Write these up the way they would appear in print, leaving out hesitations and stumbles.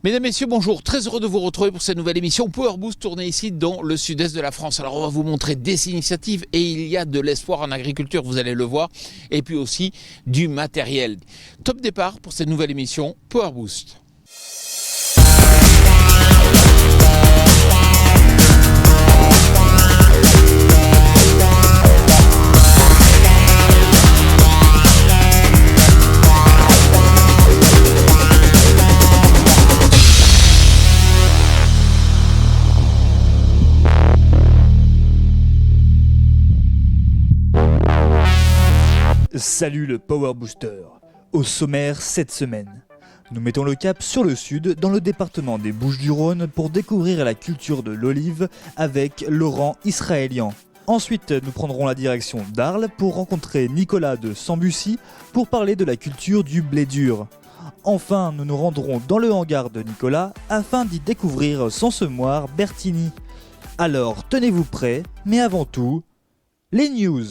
Mesdames, Messieurs, bonjour. Très heureux de vous retrouver pour cette nouvelle émission Power Boost tournée ici dans le sud-est de la France. Alors on va vous montrer des initiatives et il y a de l'espoir en agriculture, vous allez le voir, et puis aussi du matériel. Top départ pour cette nouvelle émission Power Boost. Salut le Power Booster. Au sommaire cette semaine, nous mettons le cap sur le sud, dans le département des Bouches-du-Rhône, pour découvrir la culture de l'olive avec Laurent Israélian. Ensuite, nous prendrons la direction d'Arles pour rencontrer Nicolas de Sambucy pour parler de la culture du blé dur. Enfin, nous nous rendrons dans le hangar de Nicolas afin d'y découvrir son semoir Bertini. Alors, tenez-vous prêts, mais avant tout, les news.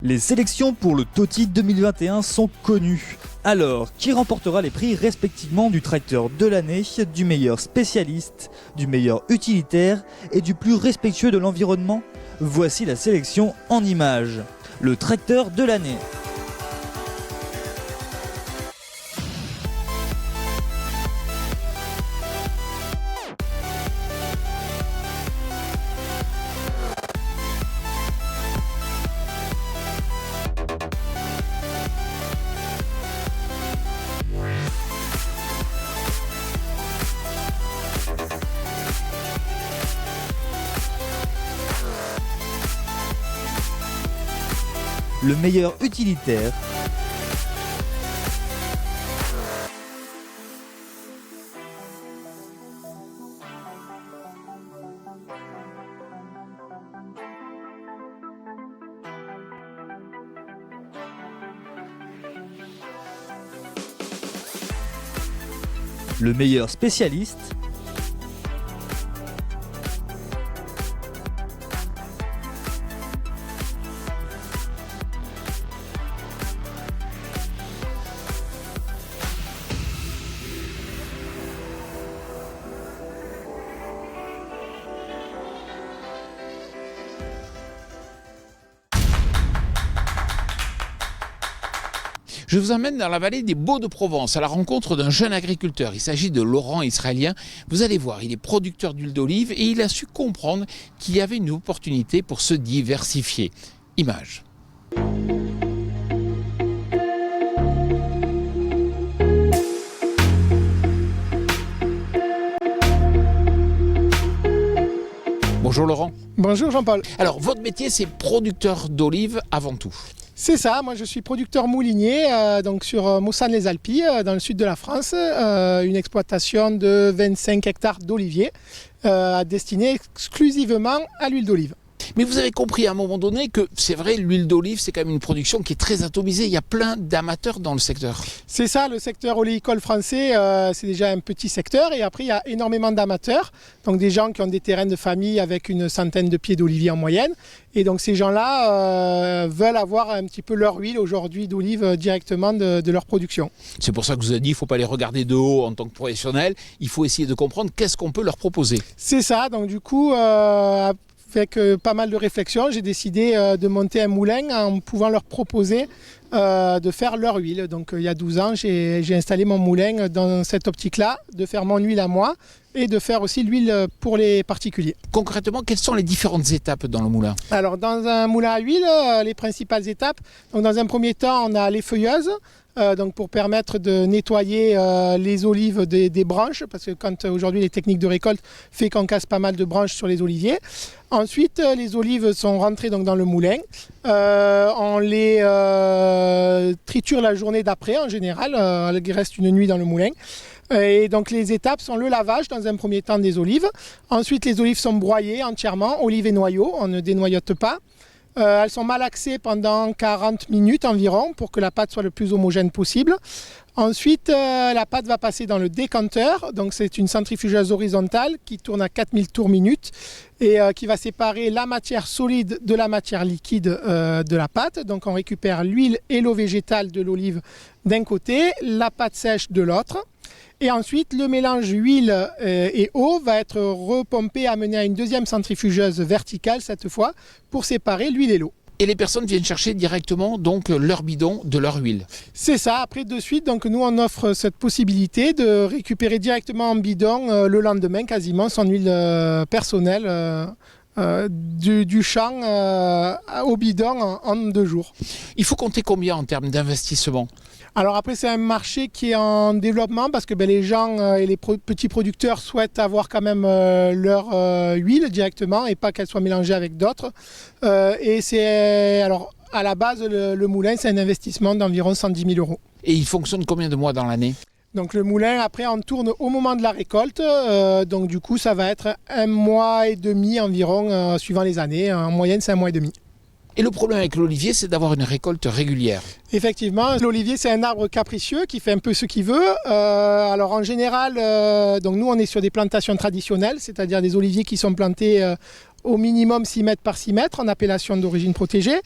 Les sélections pour le TOTY 2021 sont connues. Alors, qui remportera les prix respectivement du tracteur de l'année, du meilleur spécialiste, du meilleur utilitaire et du plus respectueux de l'environnement? Voici la sélection en images. Le tracteur de l'année. Le meilleur utilitaire. Le meilleur spécialiste. Je vous emmène dans la vallée des Baux-de-Provence à la rencontre d'un jeune agriculteur. Il s'agit de Laurent Israélian. Vous allez voir, il est producteur d'huile d'olive et il a su comprendre qu'il y avait une opportunité pour se diversifier. Image. Bonjour Laurent. Bonjour Jean-Paul. Alors votre métier c'est producteur d'olive avant tout. C'est ça, moi je suis producteur moulinier donc sur Maussanne-les-Alpilles dans le sud de la France, une exploitation de 25 hectares d'oliviers destinée exclusivement à l'huile d'olive. Mais vous avez compris à un moment donné que c'est vrai, l'huile d'olive, c'est quand même une production qui est très atomisée. Il y a plein d'amateurs dans le secteur. C'est ça, le secteur oléicole français, c'est déjà un petit secteur. Et après, il y a énormément d'amateurs. Donc des gens qui ont des terrains de famille avec une centaine de pieds d'olivier en moyenne. Et donc ces gens-là veulent avoir un petit peu leur huile aujourd'hui d'olive directement de leur production. C'est pour ça que je vous ai dit, il ne faut pas les regarder de haut en tant que professionnel. Il faut essayer de comprendre qu'est-ce qu'on peut leur proposer. C'est ça, donc du coup... Avec pas mal de réflexions, j'ai décidé de monter un moulin en pouvant leur proposer de faire leur huile. Donc il y a 12 ans, j'ai installé mon moulin dans cette optique-là, de faire mon huile à moi et de faire aussi l'huile pour les particuliers. Concrètement, quelles sont les différentes étapes dans le moulin? Alors dans un moulin à huile, les principales étapes, donc dans un premier temps, on a les feuilleuses. Donc pour permettre de nettoyer les olives des branches, parce que quand aujourd'hui les techniques de récolte fait qu'on casse pas mal de branches sur les oliviers. Ensuite, les olives sont rentrées donc dans le moulin. On les triture la journée d'après en général, il reste une nuit dans le moulin. Et donc les étapes sont le lavage dans un premier temps des olives. Ensuite les olives sont broyées entièrement, olives et noyaux, on ne dénoyote pas. Elles sont malaxées pendant 40 minutes environ pour que la pâte soit le plus homogène possible. Ensuite, la pâte va passer dans le décanteur. Donc, c'est une centrifugeuse horizontale qui tourne à 4000 tours minute et qui va séparer la matière solide de la matière liquide de la pâte. Donc, on récupère l'huile et l'eau végétale de l'olive d'un côté, la pâte sèche de l'autre. Et ensuite, le mélange huile et eau va être repompé, amené à une deuxième centrifugeuse verticale cette fois pour séparer l'huile et l'eau. Et les personnes viennent chercher directement donc leur bidon de leur huile. C'est ça, après de suite, donc nous on offre cette possibilité de récupérer directement en bidon le lendemain quasiment son huile personnelle du champ au bidon en 2 jours. Il faut compter combien en termes d'investissement ? Alors après c'est un marché qui est en développement parce que les gens et les petits producteurs souhaitent avoir quand même leur huile directement et pas qu'elle soit mélangée avec d'autres. Et c'est alors à la base le moulin c'est un investissement d'environ 110 000 €. Et il fonctionne combien de mois dans l'année ? Donc le moulin après on tourne au moment de la récolte, donc du coup ça va être 1 mois et demi environ suivant les années, en moyenne c'est 1 mois et demi. Et le problème avec l'olivier, c'est d'avoir une récolte régulière. Effectivement, l'olivier c'est un arbre capricieux qui fait un peu ce qu'il veut. Alors en général, donc nous on est sur des plantations traditionnelles, c'est-à-dire des oliviers qui sont plantés au minimum 6 mètres par 6 mètres en appellation d'origine protégée.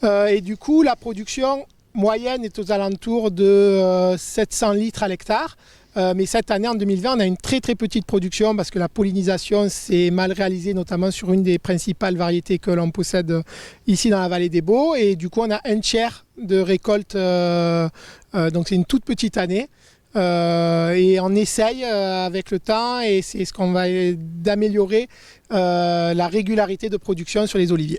Et du coup la production moyenne est aux alentours de 700 litres à l'hectare. Mais cette année, en 2020, on a une très très petite production parce que la pollinisation s'est mal réalisée, notamment sur une des principales variétés que l'on possède ici dans la vallée des Baux. Et du coup, on a un tiers de récolte, donc c'est une toute petite année. Et on essaye avec le temps, et c'est ce qu'on va d'améliorer la régularité de production sur les oliviers.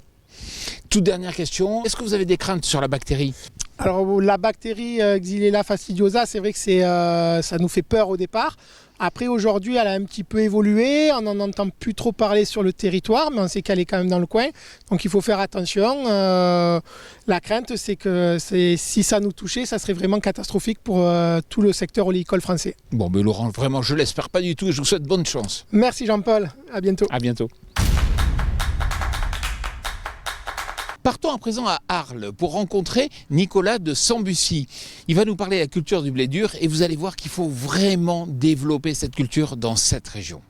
Toute dernière question, est-ce que vous avez des craintes sur la bactérie ? Alors la bactérie Xylella fastidiosa, c'est vrai que ça nous fait peur au départ. Après aujourd'hui, elle a un petit peu évolué, on n'en entend plus trop parler sur le territoire, mais on sait qu'elle est quand même dans le coin. Donc il faut faire attention. La crainte, c'est que si ça nous touchait, ça serait vraiment catastrophique pour tout le secteur oléicole français. Bon, mais Laurent, vraiment, je l'espère pas du tout et je vous souhaite bonne chance. Merci Jean-Paul, à bientôt. À bientôt. Partons à présent à Arles pour rencontrer Nicolas de Sambucy. Il va nous parler de la culture du blé dur et vous allez voir qu'il faut vraiment développer cette culture dans cette région.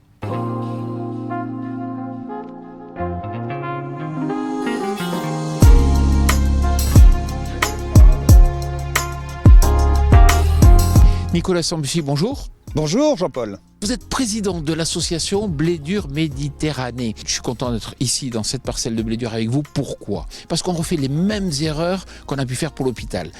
Nicolas Sambucy, bonjour. Bonjour Jean-Paul. Vous êtes président de l'association Blé Dur Méditerranée. Je suis content d'être ici dans cette parcelle de blé dur avec vous. Pourquoi ? Parce qu'on refait les mêmes erreurs qu'on a pu faire pour l'hôpital.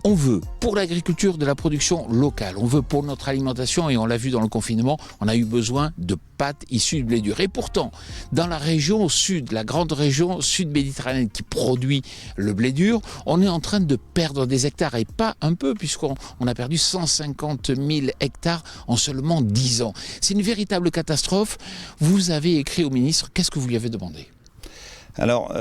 On veut pour l'agriculture de la production locale, on veut pour notre alimentation, et on l'a vu dans le confinement, on a eu besoin de pâtes issues de blé dur. Et pourtant, dans la région sud, la grande région sud-méditerranéenne qui produit le blé dur, on est en train de perdre des hectares, et pas un peu, puisqu'on a perdu 150 000 hectares en seulement 10 ans. C'est une véritable catastrophe. Vous avez écrit au ministre, qu'est-ce que vous lui avez demandé ? Alors,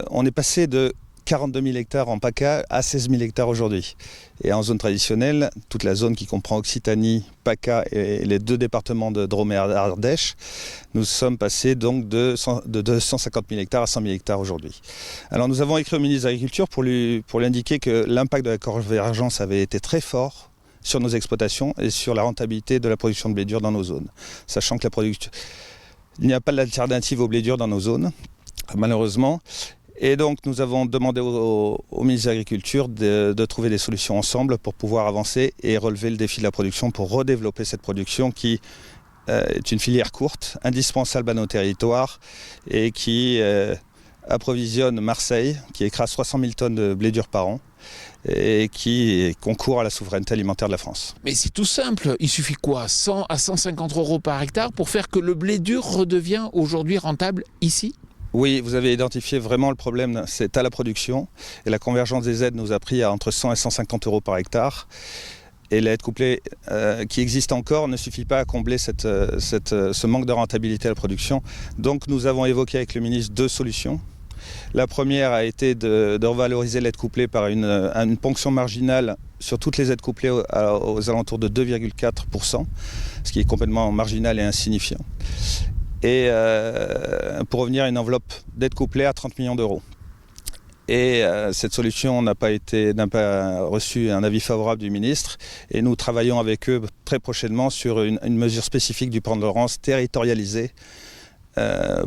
on est passé de 42 000 hectares en PACA à 16 000 hectares aujourd'hui. Et en zone traditionnelle, toute la zone qui comprend Occitanie, PACA et les 2 départements de Drôme et Ardèche, nous sommes passés donc de 250 000 hectares à 100 000 hectares aujourd'hui. Alors nous avons écrit au ministre de l'Agriculture pour lui indiquer que l'impact de la convergence avait été très fort sur nos exploitations et sur la rentabilité de la production de blé dur dans nos zones. Sachant que il n'y a pas d'alternative au blé dur dans nos zones, malheureusement. Et donc nous avons demandé au ministre de l'Agriculture de trouver des solutions ensemble pour pouvoir avancer et relever le défi de la production, pour redévelopper cette production qui est une filière courte, indispensable à nos territoires et qui approvisionne Marseille, qui écrase 300 000 tonnes de blé dur par an et qui concourt à la souveraineté alimentaire de la France. Mais c'est tout simple, il suffit quoi ? 100 à 150 € par hectare pour faire que le blé dur redevient aujourd'hui rentable ici ? Oui, vous avez identifié vraiment le problème, c'est à la production. Et la convergence des aides nous a pris à entre 100 et 150 € par hectare. Et l'aide couplée qui existe encore ne suffit pas à combler ce manque de rentabilité à la production. Donc nous avons évoqué avec le ministre 2 solutions. La première a été de revaloriser l'aide couplée par une ponction marginale sur toutes les aides couplées aux alentours de 2,4%, ce qui est complètement marginal et insignifiant. Et pour revenir à une enveloppe d'aide couplée à 30 millions d'euros. Et cette solution n'a pas reçu un avis favorable du ministre. Et nous travaillons avec eux très prochainement sur une mesure spécifique du plan de relance territorialisé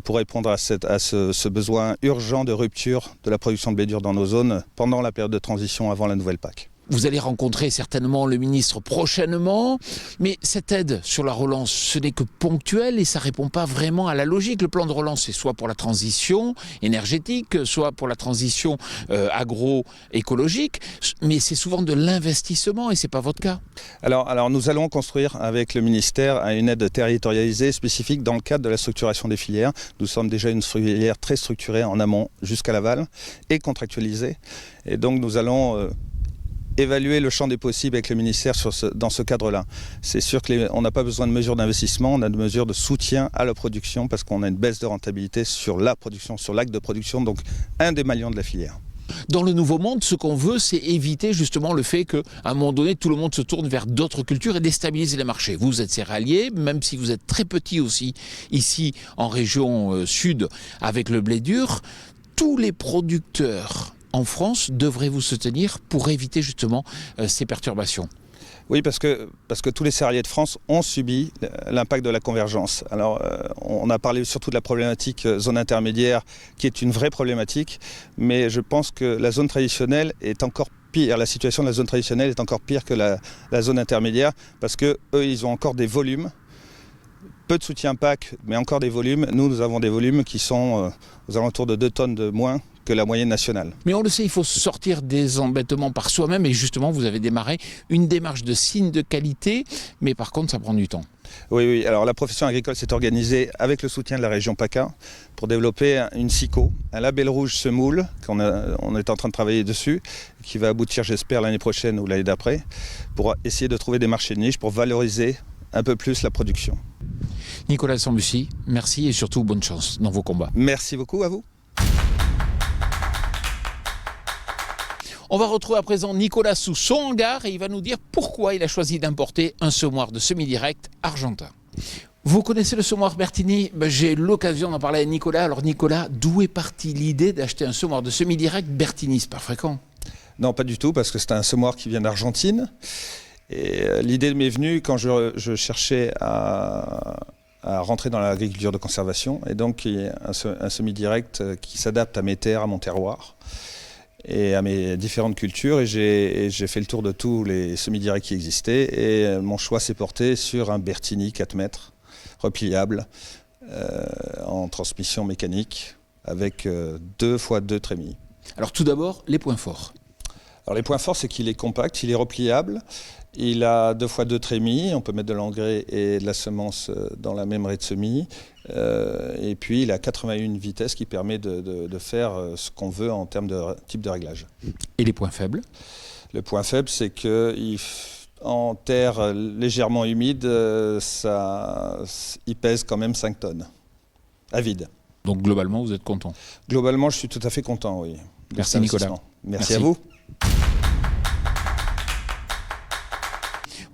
pour répondre à ce besoin urgent de rupture de la production de blé dur dans nos zones pendant la période de transition avant la nouvelle PAC. Vous allez rencontrer certainement le ministre prochainement, mais cette aide sur la relance, ce n'est que ponctuel et ça ne répond pas vraiment à la logique. Le plan de relance, c'est soit pour la transition énergétique, soit pour la transition agroécologique, mais c'est souvent de l'investissement et ce n'est pas votre cas. Alors nous allons construire avec le ministère une aide territorialisée spécifique dans le cadre de la structuration des filières. Nous sommes déjà une filière très structurée en amont jusqu'à l'aval et contractualisée. Et donc nous allons évaluer le champ des possibles avec le ministère dans ce cadre-là. C'est sûr qu'on n'a pas besoin de mesures d'investissement, on a de mesures de soutien à la production parce qu'on a une baisse de rentabilité sur la production, sur l'acte de production, donc un des maillons de la filière. Dans le nouveau monde, ce qu'on veut, c'est éviter justement le fait qu'à un moment donné, tout le monde se tourne vers d'autres cultures et déstabiliser les marchés. Vous êtes céréalier, même si vous êtes très petit aussi, ici en région sud, avec le blé dur, tous les producteurs en France devraient vous soutenir pour éviter justement ces perturbations. Oui, parce que tous les céréaliers de France ont subi l'impact de la convergence. Alors, on a parlé surtout de la problématique zone intermédiaire, qui est une vraie problématique, mais je pense que la zone traditionnelle est encore pire. La situation de la zone traditionnelle est encore pire que la zone intermédiaire, parce qu'eux, ils ont encore des volumes. Peu de soutien PAC, mais encore des volumes. Nous avons des volumes qui sont aux alentours de 2 tonnes de moins que la moyenne nationale. Mais on le sait, il faut sortir des embêtements par soi-même et justement, vous avez démarré une démarche de signe de qualité, mais par contre, ça prend du temps. Oui. Alors la profession agricole s'est organisée avec le soutien de la région PACA pour développer une SICO, un label rouge semoule, on est en train de travailler dessus, qui va aboutir, j'espère, l'année prochaine ou l'année d'après, pour essayer de trouver des marchés de niche pour valoriser un peu plus la production. Nicolas Sambucy, merci et surtout bonne chance dans vos combats. Merci beaucoup à vous. On va retrouver à présent Nicolas sous son hangar et il va nous dire pourquoi il a choisi d'importer un semoir de semi-direct argentin. Vous connaissez le semoir Bertini ? J'ai eu l'occasion d'en parler à Nicolas. Alors Nicolas, d'où est partie l'idée d'acheter un semoir de semi-direct Bertini ? C'est pas fréquent. Non, pas du tout, parce que c'est un semoir qui vient d'Argentine. Et l'idée m'est venue quand je cherchais à rentrer dans l'agriculture de conservation. Et donc, il y a un semi-direct qui s'adapte à mes terres, à mon terroir et à mes différentes cultures. Et j'ai fait le tour de tous les semi-directs qui existaient. Et mon choix s'est porté sur un Bertini 4 mètres, repliable, en transmission mécanique, avec 2 x 2 trémies. Alors tout d'abord, les points forts. Alors les points forts, c'est qu'il est compact, il est repliable. Il a 2 x 2 trémies, on peut mettre de l'engrais et de la semence dans la même raie de semis. Et puis il a 81 vitesses qui permet de faire ce qu'on veut en termes de type de réglage. Et les points faibles ? Le point faible, c'est qu'en terre légèrement humide, il pèse quand même 5 tonnes, à vide. Donc globalement, vous êtes content ? Globalement, je suis tout à fait content, oui. Merci Nicolas. Merci à vous.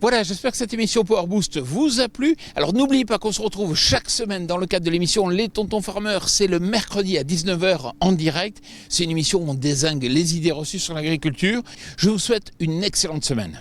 Voilà, j'espère que cette émission Power Boost vous a plu. Alors n'oubliez pas qu'on se retrouve chaque semaine dans le cadre de l'émission Les Tontons Farmers. C'est le mercredi à 19h en direct. C'est une émission où on dézingue les idées reçues sur l'agriculture. Je vous souhaite une excellente semaine.